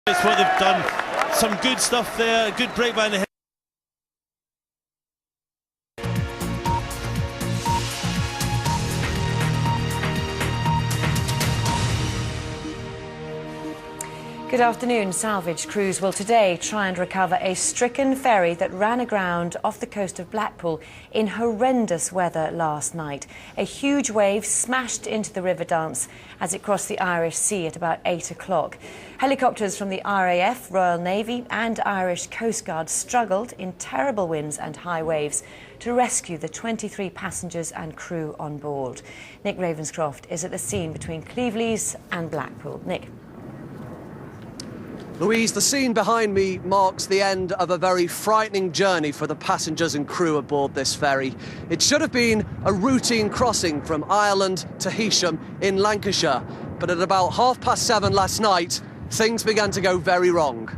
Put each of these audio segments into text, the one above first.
It's what they've done. Some good stuff there, good break by the head. Good afternoon. Salvage crews will today try and recover a stricken ferry that ran aground off the coast of Blackpool in horrendous weather last night. A huge wave smashed into the Riverdance as it crossed the Irish Sea at about 8 o'clock. Helicopters from the RAF, Royal Navy and Irish Coast Guard struggled in terrible winds and high waves to rescue the 23 passengers and crew on board. Nick Ravenscroft is at the scene between Cleveleys and Blackpool. Nick. Louise, the scene behind me marks the end of a very frightening journey for the passengers and crew aboard this ferry. It should have been a routine crossing from Ireland to Heysham in Lancashire, but at about 7:30 last night, things began to go very wrong.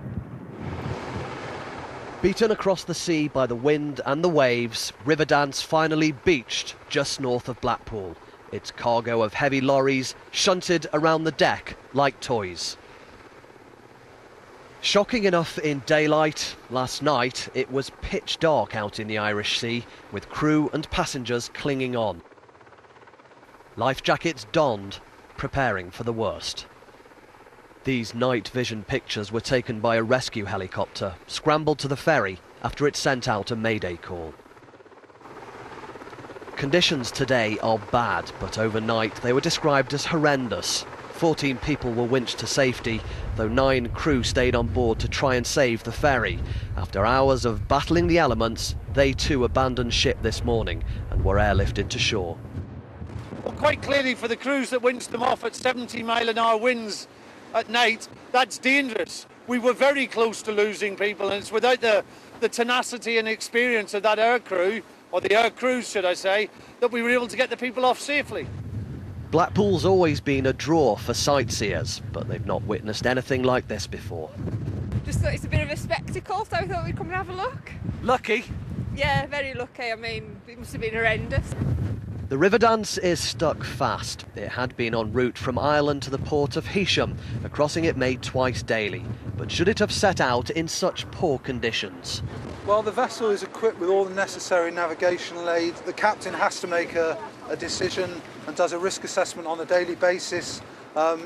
Beaten across the sea by the wind and the waves, Riverdance finally beached just north of Blackpool. Its cargo of heavy lorries shunted around the deck like toys. Shocking enough in daylight, last night it was pitch dark out in the Irish Sea, with crew and passengers clinging on. Life jackets donned, preparing for the worst. These night vision pictures were taken by a rescue helicopter, scrambled to the ferry after it sent out a mayday call. Conditions today are bad, but overnight they were described as horrendous. 14 people were winched to safety, though 9 crew stayed on board to try and save the ferry. After hours of battling the elements, they too abandoned ship this morning and were airlifted to shore. Well, quite clearly for the crews that winched them off at 70-mile-an-hour winds at night, that's dangerous. We were very close to losing people, and it's without the tenacity and experience of that air crew, or the air crews should I say, that we were able to get the people off safely. Blackpool's always been a draw for sightseers, but they've not witnessed anything like this before. Just thought it's a bit of a spectacle, so I thought we'd come and have a look. Lucky? Yeah, very lucky. I mean, it must have been horrendous. The Riverdance is stuck fast. It had been en route from Ireland to the port of Heysham, a crossing it made twice daily. But should it have set out in such poor conditions? Well, the vessel is equipped with all the necessary navigational aid. The captain has to make a decision and does a risk assessment on a daily basis.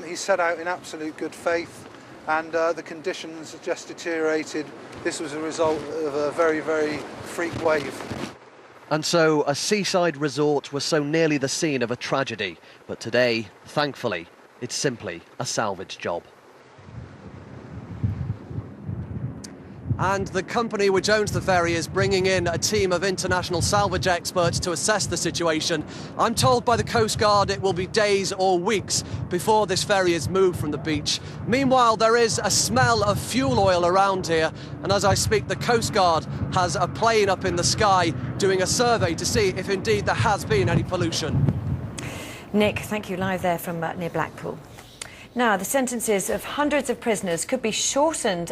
He set out in absolute good faith, and the conditions just deteriorated. This was a result of a very, very freak wave. And so a seaside resort was so nearly the scene of a tragedy. But today, thankfully, it's simply a salvage job. And the company which owns the ferry is bringing in a team of international salvage experts to assess the situation. I'm told by the Coast Guard it will be days or weeks before this ferry is moved from the beach. Meanwhile, there is a smell of fuel oil around here, and as I speak, the Coast Guard has a plane up in the sky doing a survey to see if indeed there has been any pollution. Nick, thank you. Live there from near Blackpool. Now, the sentences of hundreds of prisoners could be shortened